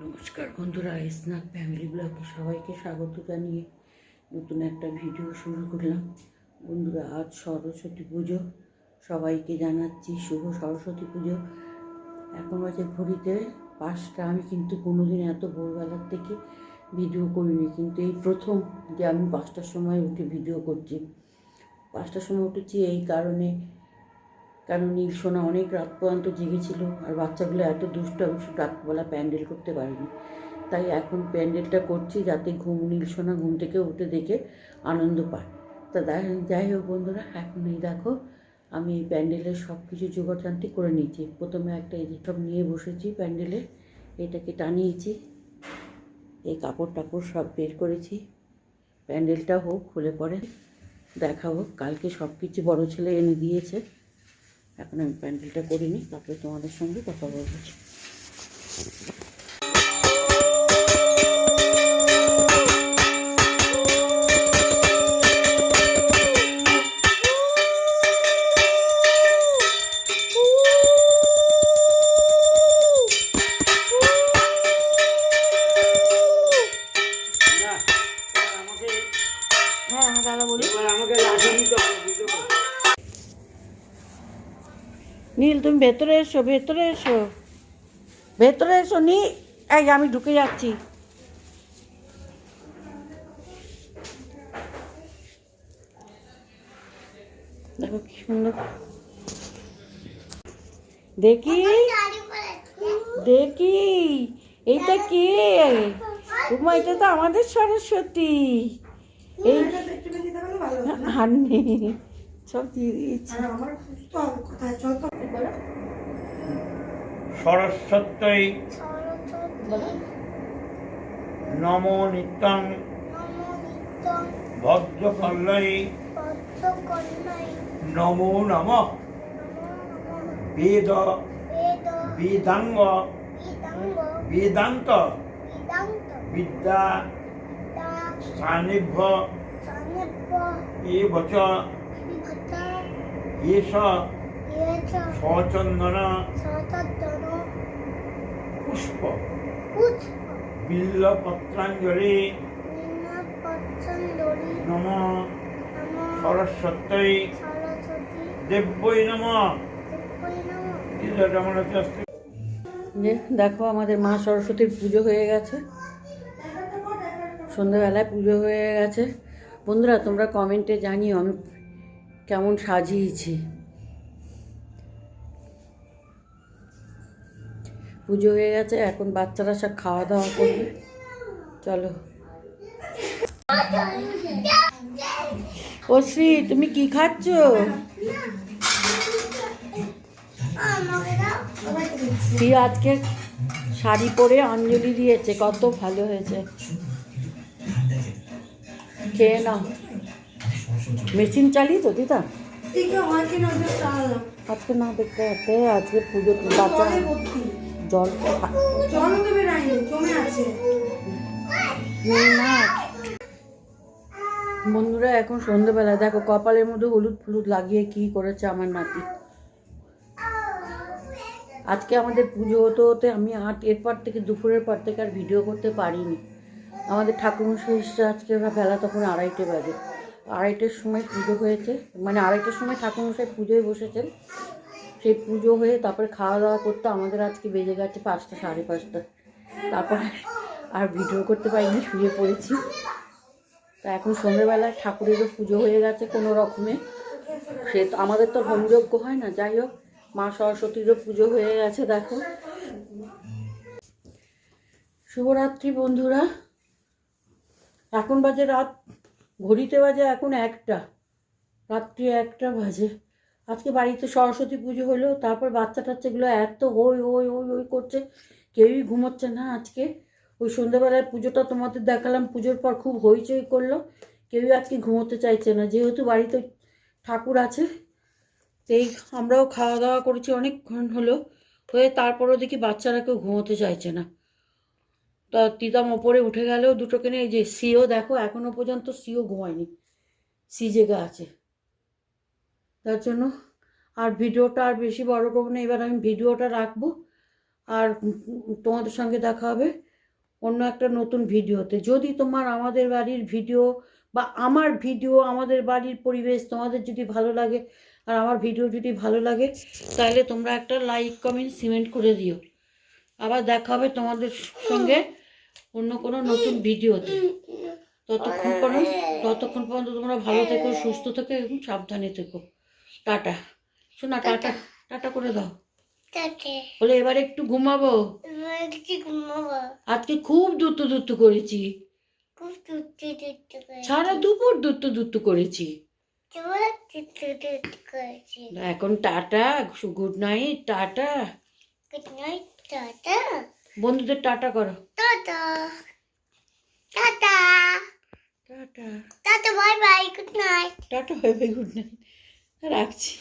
নমস্কার বন্ধুরা, স্নাক ফ্যামিলি ব্লগে সবাইকে স্বাগত জানিয়ে নতুন একটা ভিডিও শুরু করলাম। বন্ধুরা, আজ সরস্বতী পুজো, সবাইকে জানাচ্ছি শুভ সরস্বতী পুজো। এখন বাজে ঘড়িতে 5টা। আমি কিন্তু কোনোদিন এত ভোরবেলার থেকে ভিডিও করিনি, কিন্তু এই প্রথম যে আমি 5টার সময় উঠে ভিডিও করছি। 5টার সময় উঠেছি এই কারণে, কারণ নীলসোনা অনেক রাত পর্যন্ত জেগেছিল, আর বাচ্চাগুলো এত দুষ্ট, আমি রাতবেলা প্যান্ডেল করতে পারিনি। তাই এখন প্যান্ডেলটা করছি যাতে নীলসোনা ঘুম থেকে উঠে দেখে আনন্দ পায়। তা যাই হোক বন্ধুরা, এখন এই দেখো আমি এই প্যান্ডেলের সব কিছু জোগাড়জান্তি করে নিয়েছি। প্রথমে একটা এই সব নিয়ে বসেছি প্যান্ডেলে, এটাকে টানিয়েছি, এই কাপড় টাপড় সব বের করেছি। প্যান্ডেলটা হোক, খুলে পরে দেখাবো। কালকে সব কিছু বড়ো ছেলে এনে দিয়েছে। এখন আমি প্যান্ডেলটা করিনি, তারপরে তোমাদের সঙ্গে কথা বলবো। হ্যাঁ দাদা বলি, নীল তুমি ভেতরে এসো, ভেতরে এসো, ভেতরে এসো নি। এই আমি ঢুকে যাচ্ছি। দেখো কি সুন্দর, দেখি দেখি এইটা কে? উমা, এটা তো আমাদের সরস্বতী। এই আর নেই, সব দিয়ে দিয়েছি। সরস্বত্যৈ নমো নিত্যং ভদ্রকল্যৈ নমো নমঃ বেদ বেদাঙ্গ বেদান্ত বিদ্যা স্থানেভ্য এবচ এষ সচন্দন পুষ্প বিল্লপত্রাঞ্জলি নম সরস্বত্যৈ দেব্যৈ নমঃ। দেখো আমাদের মা সরস্বতীর পুজো হয়ে গেছে, সন্ধ্যেবেলায় পুজো হয়ে গেছে। বন্ধুরা, তোমরা কমেন্টে জানিও আমি কেমন সাজিয়েছি। পুজো হয়ে গেছে, এখন বাচ্চারা সব খাওয়া দাওয়া করবে। চলো। ও শ্রী, তুমি কি খাচ্ছ? শ্রী আজকে শাড়ি পরে অঞ্জলি দিয়েছে, কত ভালো হয়েছে। খেয়ে নাও। মেশিন চালিয়ে তো দিদা, আজকে না দেখতে হবে। আজকে পুজো বাচ্চা জল না। বন্ধুরা, এখন সন্ধ্যেবেলা দেখো কপালের মধ্যে হলুদ ফুলুদ লাগিয়ে কি করেছে আমার নাতি। আজকে আমাদের পুজো হতে হতে আমি এরপর থেকে দুপুরের পর থেকে আর ভিডিও করতে পারিনি। আমাদের ঠাকুরমশাই এসছে আজকে বেলা তখন 2:30 বাজে। 2:30টার সময় পুজো হয়েছে, মানে 2:30টার সময় ঠাকুরমশাই পুজোয় বসেছেন। সেই পুজো হয়ে তারপরে খাওয়া দাওয়া করতে আমাদের আজকে বেজে গেছে 5টা, 5:30। তারপর আর ভিডিও করতে পারিনি, শুয়ে পড়েছি। তা এখন সন্ধ্যেবেলায় ঠাকুরেরও পুজো হয়ে গেছে কোনো রকমে। সে তো আমাদের তো হোমযজ্ঞ হয় না। যাই হোক, মা সরস্বতীরও পুজো হয়ে গেছে। দেখো, শুভরাত্রি বন্ধুরা। এখন বাজে রাত, ঘড়িতে বাজে এখন 1টা, রাত্রি 1টা বাজে। আজকে বাড়িতে সরস্বতী পুজো হলো, তারপর বাচ্চা টাচ্চাগুলো এত হই হই হই হই করছে, কেউই ঘুমোচ্ছে না আজকে। ওই সন্ধ্যাবেলায় পুজোটা তোমাদের দেখালাম, পুজোর পর খুব হইচই করলো, কেউই আজকে ঘুমোতে চাইছে না, যেহেতু বাড়িতে ঠাকুর আছে। এই আমরাও খাওয়া দাওয়া করেছি অনেকক্ষণ হলো হয়ে, তারপরও দেখি বাচ্চারা কেউ ঘুমোতে চাইছে না। তা তিতাম ওপরে উঠে গেলেও দুটোকে নিয়ে, এই যে সিও দেখো এখনো পর্যন্ত সিও ঘুমায়নি, সি জেগে আছে। তার জন্য আর ভিডিওটা আর বেশি বড় করবো না, এবার আমি ভিডিওটা রাখবো আর তোমাদের সঙ্গে দেখা হবে অন্য একটা নতুন ভিডিওতে। যদি তোমার আমাদের বাড়ির ভিডিও বা আমার ভিডিও, আমাদের বাড়ির পরিবেশ তোমাদের যদি ভালো লাগে আর আমার ভিডিও যদি ভালো লাগে, তাহলে তোমরা একটা লাইক কমেন্ট সিমেন্ট করে দিও। আবার দেখা হবে তোমাদের সঙ্গে অন্য কোনো নতুন ভিডিওতে। ততক্ষণ পর্যন্ত তোমরা ভালো থেকো, সুস্থ থেকো এবং সাবধানে থেকো। টাটা। শোনা, টাটা টাটা করে দাও। বলে এবার একটু ঘুমাবো। আজকে খুব দুত্তু করেছি, সারা দুপুর দুত্তু করেছি। এখন টাটা, গুড নাইট, টাটা। বন্ধুদের টাটা করো। Tata bye bye, good night. Tata, bye bye, good night. রাখছি।